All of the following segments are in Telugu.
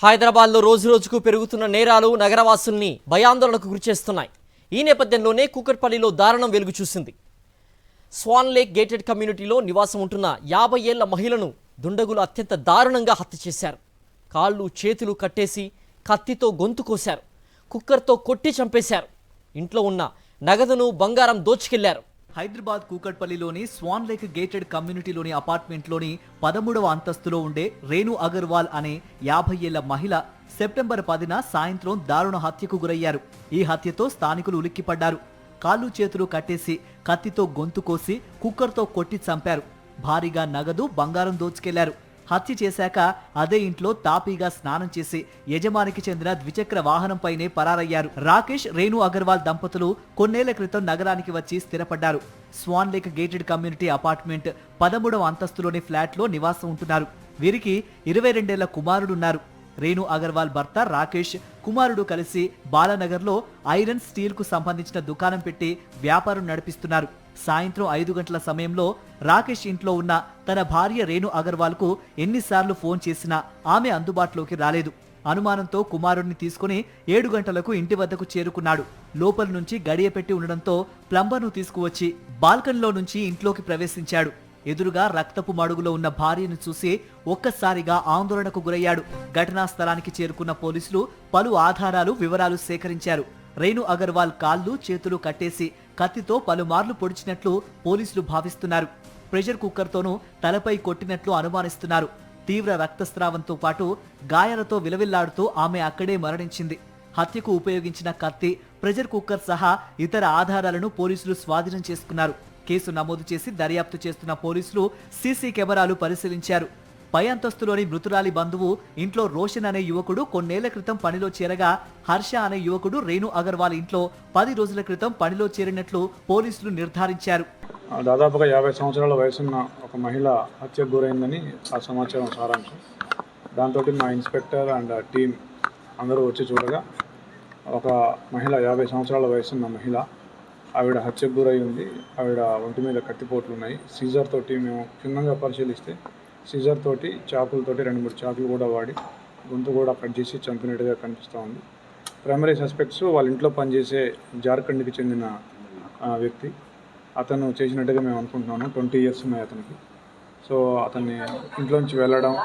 హైదరాబాద్లో రోజురోజుకు పెరుగుతున్న నేరాలు నగరవాసుల్ని భయాందోళనకు గురిచేస్తున్నాయి. ఈ నేపథ్యంలోనే కూకట్పల్లిలో దారుణం వెలుగు చూసింది. స్వాన్ లేక్ గేటెడ్ కమ్యూనిటీలో నివాసం ఉంటున్న 50 ఏళ్ల మహిళను దుండగులు అత్యంత దారుణంగా హత్య చేశారు. కాళ్ళు చేతులు కట్టేసి కత్తితో గొంతు కోశారు. కుక్కర్తో కొట్టి చంపేశారు. ఇంట్లో ఉన్న నగదును బంగారం దోచుకెళ్లారు. హైదరాబాద్ కూకట్పల్లిలోని స్వాన్ లేక్ గేటెడ్ కమ్యూనిటీలోని అపార్ట్మెంట్లోని 13వ అంతస్తులో ఉండే రేణు అగర్వాల్ అనే 50 ఏళ్ల మహిళ సెప్టెంబర్ 10న సాయంత్రం దారుణ హత్యకు గురయ్యారు. ఈ హత్యతో స్థానికులు ఉలిక్కిపడ్డారు. కాళ్ళు చేతులు కట్టేసి కత్తితో గొంతు కోసి కుక్కర్తో కొట్టి చంపారు. భారీగా నగదు బంగారం దోచుకెళ్లారు. హత్య చేశాక అదే ఇంట్లో తాపీగా స్నానం చేసి యజమానికి చెందిన ద్విచక్ర వాహనంపైనే పరారయ్యారు. రాకేష్ రేణు అగర్వాల్ దంపతులు కొన్నేళ్ల క్రితం నగరానికి వచ్చి స్థిరపడ్డారు. Swan Lake gated community apartment 13వ అంతస్తులోని ఫ్లాట్లో నివాసం ఉంటున్నారు. వీరికి 22 ఏళ్ల కుమారుడున్నారు. రేణు అగర్వాల్ భర్త రాకేష్, కుమారుడు కలిసి బాలానగర్లో ఐరన్ స్టీల్ కు సంబంధించిన దుకాణం పెట్టి వ్యాపారం నడిపిస్తున్నారు. సాయంత్రం 5 గంటల సమయంలో రాకేష్ ఇంట్లో ఉన్న తన భార్య రేణు అగర్వాల్ కు ఎన్నిసార్లు ఫోన్ చేసినా ఆమె అందుబాటులోకి రాలేదు. అనుమానంతో కుమారుడిని తీసుకుని 7 గంటలకు ఇంటి వద్దకు చేరుకున్నాడు. లోపల నుంచి గడియ పెట్టి ఉండడంతో ప్లంబర్ను తీసుకువచ్చి బాల్కనీలో నుంచి ఇంట్లోకి ప్రవేశించాడు. ఎదురుగా రక్తపు మడుగులో ఉన్న భార్యను చూసి ఒక్కసారిగా ఆందోళనకు గురయ్యాడు. ఘటనా స్థలానికి చేరుకున్న పోలీసులు పలు ఆధారాలు వివరాలు సేకరించారు. రేణు అగర్వాల్ కాళ్ళు చేతులు కట్టేసి కత్తితో పలుమార్లు పొడిచినట్లు పోలీసులు భావిస్తున్నారు. ప్రెషర్ కుక్కర్తోనూ తలపై కొట్టినట్లు అనుమానిస్తున్నారు. తీవ్ర రక్తస్రావంతో పాటు గాయాలతో విలవిల్లాడుతూ ఆమె అక్కడే మరణించింది. హత్యకు ఉపయోగించిన కత్తి, ప్రెషర్ కుక్కర్ సహా ఇతర ఆధారాలను పోలీసులు స్వాధీనం చేసుకున్నారు. కేసు నమోదు చేసి దర్యాప్తు చేస్తున్న పోలీసులు సీసీ కెమెరాలు పరిశీలించారు. పై అంతస్తులోని మృతురాలి బంధువు ఇంట్లో రోషన్ అనే యువకుడు కొన్నేళ్ల క్రితం పనిలో చేరగా హర్ష అనే యువకుడు రేణు అగర్వాల్ ఇంట్లో 10 రోజుల క్రితం పనిలో చేరినట్లు పోలీసులు నిర్ధారించారు. దాదాపుగా 50 సంవత్సరాల వయసున్న ఒక మహిళ హత్యకు గురైందని ఆ సమాచారం సారాంశం. దాంతో మా ఇన్స్పెక్టర్ అండ్ టీం అందరూ వచ్చి చూడగా ఒక మహిళ 50 సంవత్సరాల వయసున్న మహిళ, ఆవిడ హత్యకు గురై ఉంది. ఆవిడ ఒంటి మీద కత్తిపోట్లు ఉన్నాయి. సీజర్ తోటి మేము క్షుణ్ణంగా పరిశీలిస్తే సీజర్ తోటి చాకులతోటి 2-3 చాకులు కూడా వాడి గొంతు కూడా కట్ చేసి చంపినట్టుగా కనిపిస్తూ ఉంది. ప్రైమరీ సస్పెక్ట్స్ వాళ్ళ ఇంట్లో పనిచేసే జార్ఖండ్కి చెందిన వ్యక్తి. అతను చేసినట్టుగా మేము అనుకుంటున్నాము. 20 ఇయర్స్ ఉన్నాయి అతనికి. సో అతన్ని ఇంట్లోంచి వెళ్ళడం,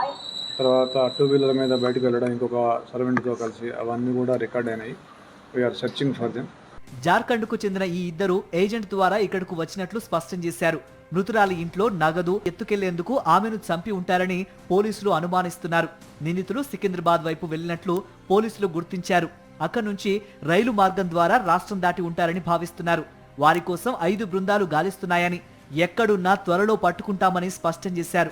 తర్వాత 2 వీలర్ మీద బయటకు వెళ్ళడం ఇంకొక సర్వెంట్తో కలిసి అవన్నీ కూడా రికార్డ్ అయినాయి. We are searching for them. జార్ఖండ్కు చెందిన ఈ ఇద్దరు ఏజెంట్ ద్వారా ఇక్కడకు వచ్చినట్లు స్పష్టం చేశారు. మృతురాలి ఇంట్లో నగదు ఎత్తుకెళ్లేందుకు ఆమెను చంపి ఉంటారని పోలీసులు అనుమానిస్తున్నారు. నిందితులు సికింద్రాబాద్ వైపు వెళ్లినట్లు పోలీసులు గుర్తించారు. అక్కడి నుంచి రైలు మార్గం ద్వారా రాష్ట్రం దాటి ఉంటారని భావిస్తున్నారు. వారి కోసం 5 బృందాలు గాలిస్తున్నాయని, ఎక్కడున్నా త్వరలో పట్టుకుంటామని స్పష్టం చేశారు.